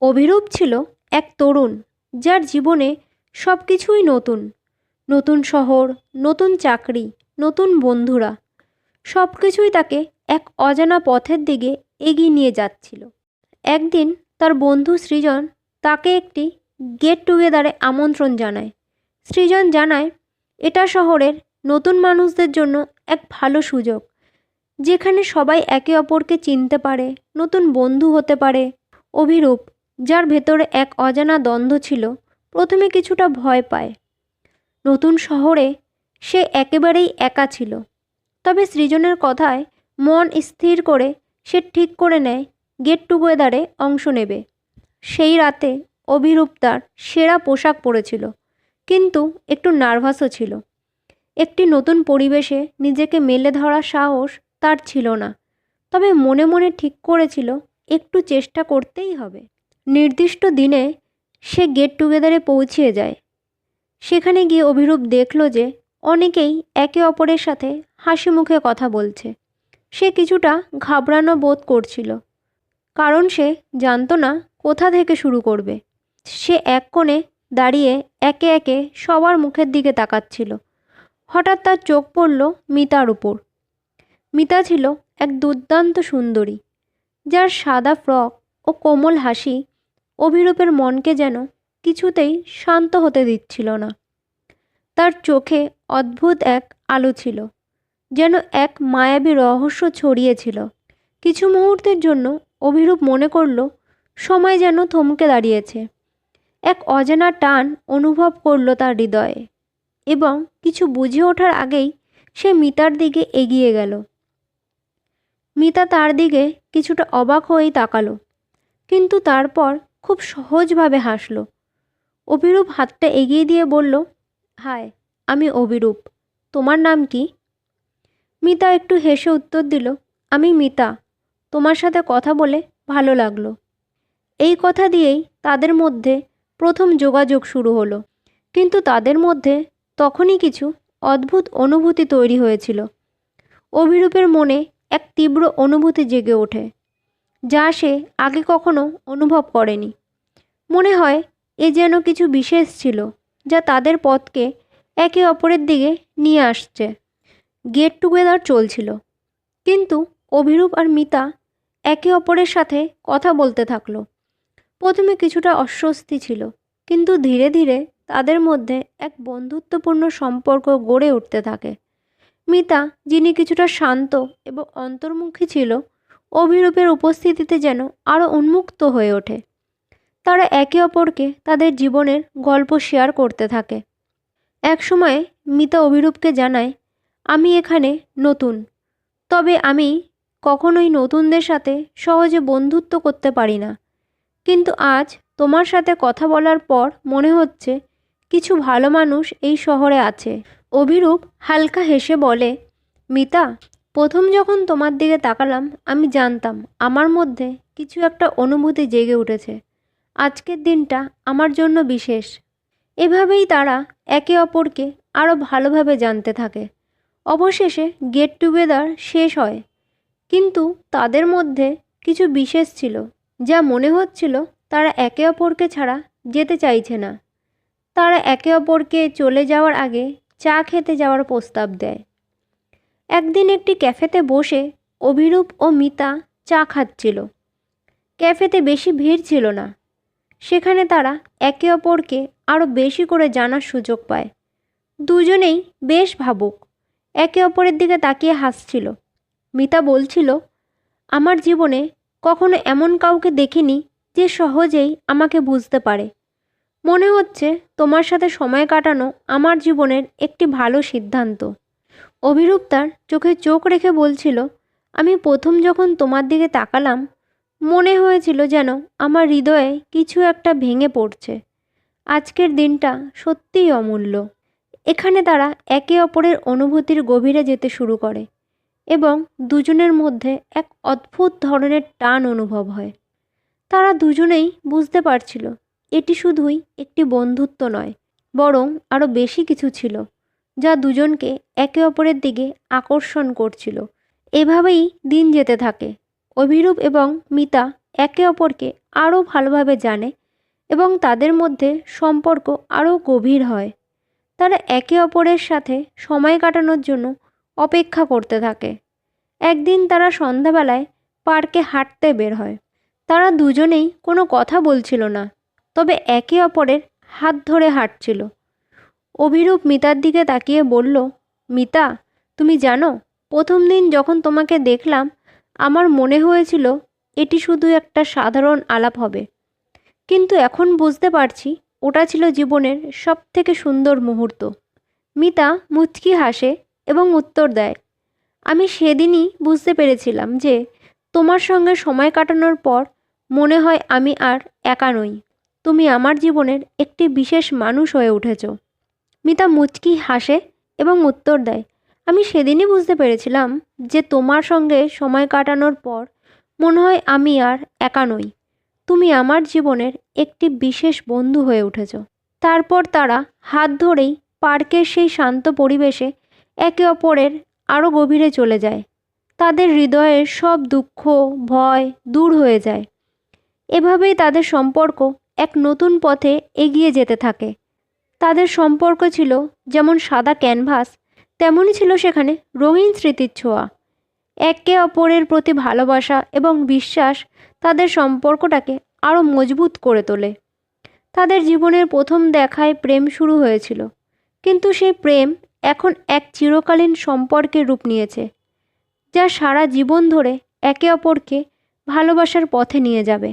অভিরূপ ছিল এক তরুণ, যার জীবনে সব কিছুই নতুন। নতুন শহর, নতুন চাকরি, নতুন বন্ধুরা, সব কিছুই তাকে এক অজানা পথের দিকে এগিয়ে নিয়ে যাচ্ছিল। একদিন তার বন্ধু সৃজন তাকে একটি গেট টুগেদারে আমন্ত্রণ জানায়। সৃজন জানায় এটা শহরের নতুন মানুষদের জন্য এক ভালো সুযোগ, যেখানে সবাই একে অপরকে চিনতে পারে, নতুন বন্ধু হতে পারে। অভিরূপ, যার ভেতরে এক অজানা দ্বন্দ্ব ছিল, প্রথমে কিছুটা ভয় পায়। নতুন শহরে সে একেবারেই একা ছিল। তবে সৃজনের কথায় মন স্থির করে সে ঠিক করে নেয় গেট টুগেদারে অংশ নেবে। সেই রাতে অভিরূপ তার সেরা পোশাক পরেছিল, কিন্তু একটু নার্ভাসও ছিল। একটি নতুন পরিবেশে নিজেকে মেলে ধরার সাহস তার ছিল না, তবে মনে মনে ঠিক করেছিল একটু চেষ্টা করতেই হবে। নির্দিষ্ট দিনে সে গেট টুগেদারে পৌঁছিয়ে যায়। সেখানে গিয়ে অভিরূপ দেখল যে অনেকেই একে অপরের সাথে হাসি মুখে কথা বলছে। সে কিছুটা ঘাবড়ানো বোধ করছিল, কারণ সে জানতো না কোথা থেকে শুরু করবে। সে এক কোণে দাঁড়িয়ে একে একে সবার মুখের দিকে তাকাচ্ছিল। হঠাৎ তার চোখ পড়ল মিতার উপর। মিতা ছিল এক দুর্দান্ত সুন্দরী, যার সাদা ফ্রক ও কোমল হাসি অভিরূপের মনকে যেন কিছুতেই শান্ত হতে দিচ্ছিল না। তার চোখে অদ্ভুত এক আলো ছিল, যেন এক মায়াবী রহস্য ছড়িয়েছিল। কিছু মুহূর্তের জন্য অভিরূপ মনে করল সময় যেন থমকে দাঁড়িয়েছে। এক অজানা টান অনুভব করল তার হৃদয়ে, এবং কিছু বুঝে ওঠার আগেই সে মিতার দিকে এগিয়ে গেল। মিতা তার দিকে কিছুটা অবাক হয়েই তাকালো, কিন্তু তারপর খুব সহজভাবে হাসল। অভিরূপ হাতটা এগিয়ে দিয়ে বলল, হাই, আমি অভিরূপ, তোমার নাম কি? মিতা একটু হেসে উত্তর দিল, আমি মিতা, তোমার সাথে কথা বলে ভালো লাগলো। এই কথা দিয়েই তাদের মধ্যে প্রথম যোগাযোগ শুরু হলো। কিন্তু তাদের মধ্যে তখনই কিছু অদ্ভুত অনুভূতি তৈরি হয়েছিল। অভিরূপের মনে এক তীব্র অনুভূতি জেগে ওঠে, যা সে আগে কখনো অনুভব করেনি। মনে হয় এ যেন কিছু বিশেষ ছিল, যা তাদের পথকে একে অপরের দিকে নিয়ে আসছে। গেট টুগেদার চলছিল, কিন্তু অভিরূপ আর মিতা একে অপরের সাথে কথা বলতে থাকলো। প্রথমে কিছুটা অস্বস্তি ছিল, কিন্তু ধীরে ধীরে তাদের মধ্যে এক বন্ধুত্বপূর্ণ সম্পর্ক গড়ে উঠতে থাকে। মিতা, যিনি কিছুটা শান্ত এবং অন্তর্মুখী ছিল, অভিরূপের উপস্থিতিতে যেন আরও উন্মুক্ত হয়ে ওঠে। তারা একে অপরকে তাদের জীবনের গল্প শেয়ার করতে থাকে। এক সময় মিতা অভিরূপকে জানায়, আমি এখানে নতুন, তবে আমি কখনোই নতুনদের সাথে সহজে বন্ধুত্ব করতে পারি না। কিন্তু আজ তোমার সাথে কথা বলার পর মনে হচ্ছে কিছু ভালো মানুষ এই শহরে আছে। অভিরূপ হালকা হেসে বলে, মিতা, প্রথম যখন তোমার দিকে তাকালাম আমি জানতাম আমার মধ্যে কিছু একটা অনুভূতি জেগে উঠেছে। আজকের দিনটা আমার জন্য বিশেষ। এভাবেই তারা একে অপরকে আরও ভালোভাবে জানতে থাকে। অবশেষে গেট টুগেদার শেষ হয়, কিন্তু তাদের মধ্যে কিছু বিশেষ ছিল, যা মনে হচ্ছিল তারা একে অপরকে ছাড়া যেতে চাইছে না। তারা একে অপরকে চলে যাওয়ার আগে চা খেতে যাওয়ার প্রস্তাব দেয়। একদিন একটি ক্যাফেতে বসে অভিরূপ ও মিতা চা খাচ্ছিল। ক্যাফেতে বেশি ভিড় ছিল না। সেখানে তারা একে অপরকে আরও বেশি করে জানার সুযোগ পায়। দুজনেই বেশ ভাবুক, একে অপরের দিকে তাকিয়ে হাসছিল। মিতা বলছিল, আমার জীবনে কখনো এমন কাউকে দেখিনি যে সহজেই আমাকে বুঝতে পারে। মনে হচ্ছে তোমার সাথে সময় কাটানো আমার জীবনের একটি ভালো সিদ্ধান্ত। অভিরূপ তার চোখে চোখ রেখে বলছিল, আমি প্রথম যখন তোমার দিকে তাকালাম মনে হয়েছিল যেন আমার হৃদয়ে কিছু একটা ভেঙে পড়ছে। আজকের দিনটা সত্যিই অমূল্য। এখানে তারা একে অপরের অনুভূতির গভীরে যেতে শুরু করে, এবং দুজনের মধ্যে এক অদ্ভুত ধরনের টান অনুভব হয়। তারা দুজনেই বুঝতে পারছিল এটি শুধুই একটি বন্ধুত্ব নয়, বরং আরও বেশি কিছু ছিল, যা দুজনকে একে অপরের দিকে আকর্ষণ করছিল। এভাবেই দিন যেতে থাকে। অভিরূপ এবং মিতা একে অপরকে আরও ভালোভাবে জানে এবং তাদের মধ্যে সম্পর্ক আরও গভীর হয়। তারা একে অপরের সাথে সময় কাটানোর জন্য অপেক্ষা করতে থাকে। একদিন তারা সন্ধ্যাবেলায় পার্কে হাঁটতে বের হয়। তারা দুজনেই কোনো কথা বলছিল না, তবে একে অপরের হাত ধরে হাঁটছিল। অভিরূপ মিতার দিকে তাকিয়ে বলল, মিতা, তুমি জানো, প্রথম দিন যখন তোমাকে দেখলাম আমার মনে হয়েছিল এটি শুধু একটা সাধারণ আলাপ হবে, কিন্তু এখন বুঝতে পারছি ওটা ছিল জীবনের সবথেকে সুন্দর মুহূর্ত। মিতা মুচকি হাসে এবং উত্তর দেয়, আমি সেদিনই বুঝতে পেরেছিলাম যে তোমার সঙ্গে সময় কাটানোর পর মনে হয় আমি আর একা নই। তুমি আমার জীবনের একটি বিশেষ মানুষ হয়ে উঠেছ। মিতা মুচকি হাসে এবং উত্তর দেয়, আমি সেদিনই বুঝতে পেরেছিলাম যে তোমার সঙ্গে সময় কাটানোর পর মনে হয় আমি আর একা নই। তুমি আমার জীবনের একটি বিশেষ বন্ধু হয়ে উঠেছ। তারপর তারা হাত ধরেই পার্কের সেই শান্ত পরিবেশে একে অপরের আরও গভীরে চলে যায়। তাদের হৃদয়ের সব দুঃখ, ভয় দূর হয়ে যায়। এভাবেই তাদের সম্পর্ক এক নতুন পথে এগিয়ে যেতে থাকে। তাদের সম্পর্ক ছিল যেমন সাদা ক্যানভাস, তেমনই ছিল সেখানে রঙিন স্মৃতির ছোঁয়া। একে অপরের প্রতি ভালোবাসা এবং বিশ্বাস তাদের সম্পর্কটাকে আরও মজবুত করে তোলে। তাদের জীবনের প্রথম দেখায় প্রেম শুরু হয়েছিল, কিন্তু সেই প্রেম এখন এক চিরকালীন সম্পর্কের রূপ নিয়েছে, যা সারা জীবন ধরে একে অপরকে ভালোবাসার পথে নিয়ে যাবে।